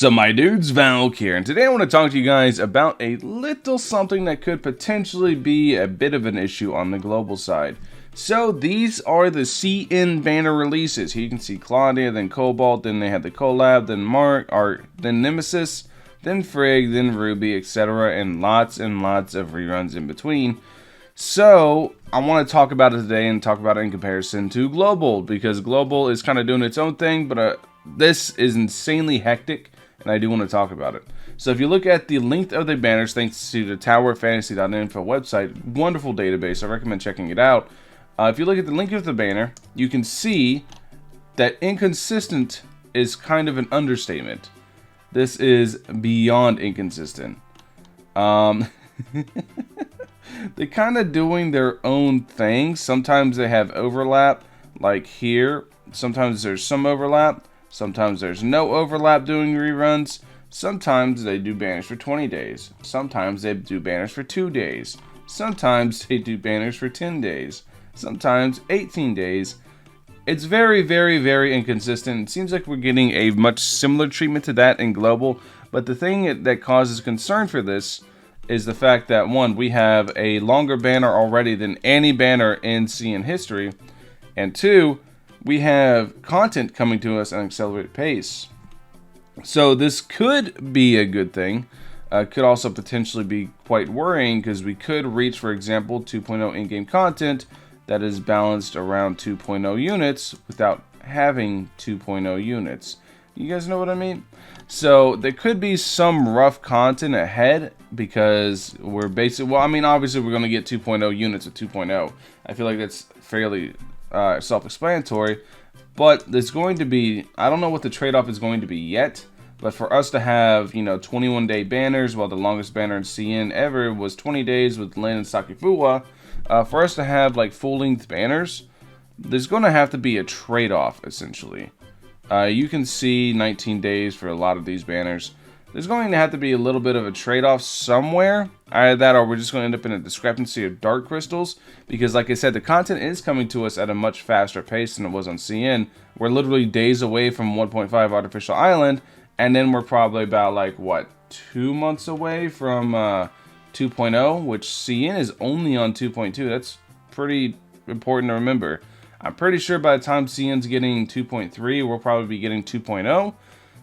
So my dude's Valkyrja, and today I want to talk to you guys about a little something that could potentially be a bit of an issue on the global side. So these are the CN banner releases. Here you can see Claudia, then Cobalt, then they had the collab, then Mark, then Nemesis, then Frigg, then Ruby, etc. And lots of reruns in between. So I want to talk about it today and talk about it in comparison to global, because global is kind of doing its own thing, but this is insanely hectic. And I do want to talk about it. So if you look at the length of the banners, thanks to the towerfantasy.info website, wonderful database, I recommend checking it out. If you look at the length of the banner, you can see that inconsistent is kind of an understatement. This is beyond inconsistent. They're kind of doing their own thing. Sometimes they have overlap, like here. Sometimes there's some overlap. Sometimes there's no overlap doing reruns. Sometimes they do banners for 20 days. Sometimes they do banners for 2 days. Sometimes they do banners for 10 days. Sometimes 18 days. It's very inconsistent. It seems like we're getting a much similar treatment to that in global. But the thing that causes concern for this is the fact that, one, we have a longer banner already than any banner in CN history. And two, we have content coming to us at an accelerated pace. So this could be a good thing. Could also potentially be quite worrying, because we could reach, for example, 2.0 in-game content that is balanced around 2.0 units without having 2.0 units. You guys know what I mean? So there could be some rough content ahead, because we're basically, well, I mean, obviously we're going to get 2.0 units with 2.0. I feel like that's fairly self-explanatory, but there's going to be, I don't know what the trade-off is going to be yet, but for us to have, 21-day banners, while the longest banner in CN ever was 20 days with Lin and Sakifuwa, for us to have like full-length banners, there's going to have to be a trade-off, essentially. You can see 19 days for a lot of these banners. There's going to have to be a little bit of a trade-off somewhere. Either that, or we're just going to end up in a discrepancy of dark crystals. Because, like I said, the content is coming to us at a much faster pace than it was on CN. We're literally days away from 1.5 Artificial Island. And then we're probably about, 2 months away from 2.0. Which CN is only on 2.2. That's pretty important to remember. I'm pretty sure by the time CN's getting 2.3, we'll probably be getting 2.0.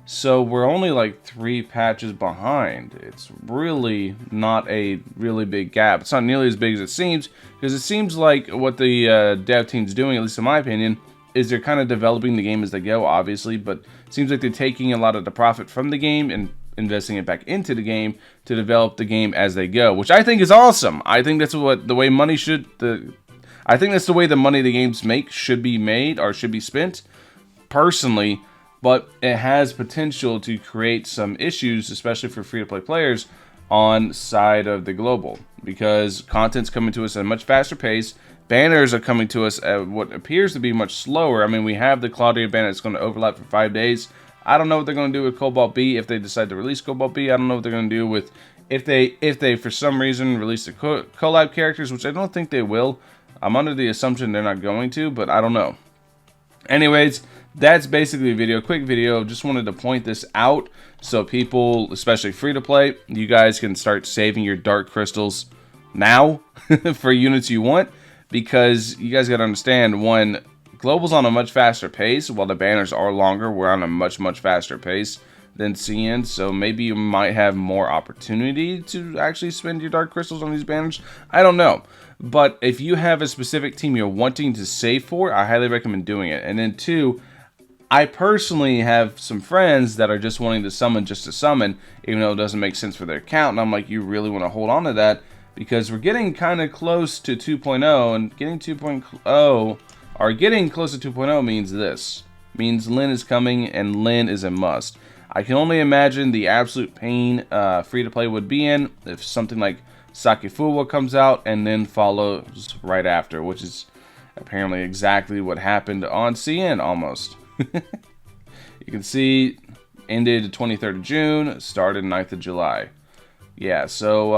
So we're only 3 patches behind. It's really not a really big gap. It's not nearly as big as it seems, because it seems like what the dev team's doing, at least in my opinion, is they're kind of developing the game as they go, obviously, but it seems like they're taking a lot of the profit from the game and investing it back into the game to develop the game as they go, which I think is awesome. I think that's the way money should, I think that's the way the money the games make should be made, or should be spent, personally. But it has potential to create some issues, especially for free-to-play players on side of the global, because content's coming to us at a much faster pace. Banners are coming to us at what appears to be much slower. I mean, we have the Claudia banner that's going to overlap for 5 days. I don't know what they're going to do with Cobalt B if they decide to release Cobalt B. I don't know what they're going to do with if they for some reason release the collab characters, which I don't think they will. I'm under the assumption they're not going to, but I don't know. Anyways, that's basically a video, quick video. Just wanted to point this out so people, especially free to play, you guys can start saving your dark crystals now for units you want, because you guys got to understand, one, global's on a much faster pace, while the banners are longer. We're on a much faster pace than CN, so maybe you might have more opportunity to actually spend your dark crystals on these banners. I don't know. But if you have a specific team you're wanting to save for, I highly recommend doing it. And then two, I personally have some friends that are just wanting to summon just to summon, even though it doesn't make sense for their account. And I'm like, you really want to hold on to that, because we're getting kind of close to 2.0, and getting 2.0, or getting close to 2.0 means this. Means Lin is coming, and Lin is a must. I can only imagine the absolute pain free-to-play would be in if something like Sakifuwa comes out and then follows right after, which is apparently exactly what happened on CN almost. You can see ended 23rd of June, started 9th of July. Yeah, so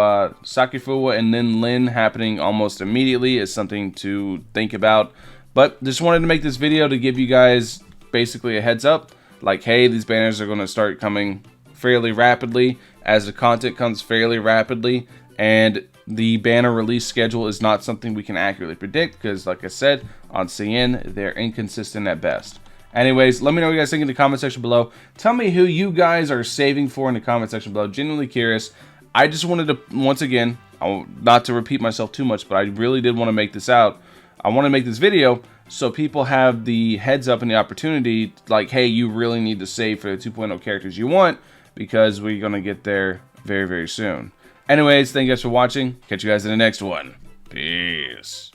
Sakifuwa and then Lin happening almost immediately is something to think about. But just wanted to make this video to give you guys basically a heads up. Like, hey, these banners are going to start coming fairly rapidly, as the content comes fairly rapidly, and the banner release schedule is not something we can accurately predict because, like I said, on CN, they're inconsistent at best. Anyways, let me know what you guys think in the comment section below. Tell me who you guys are saving for in the comment section below. Genuinely curious. I just wanted to, once again, not to repeat myself too much, but I really did want to make this out. I want to make this video so people have the heads up and the opportunity, like, hey, you really need to save for the 2.0 characters you want, because we're going to get there very, very soon. Anyways, thank you guys for watching. Catch you guys in the next one. Peace.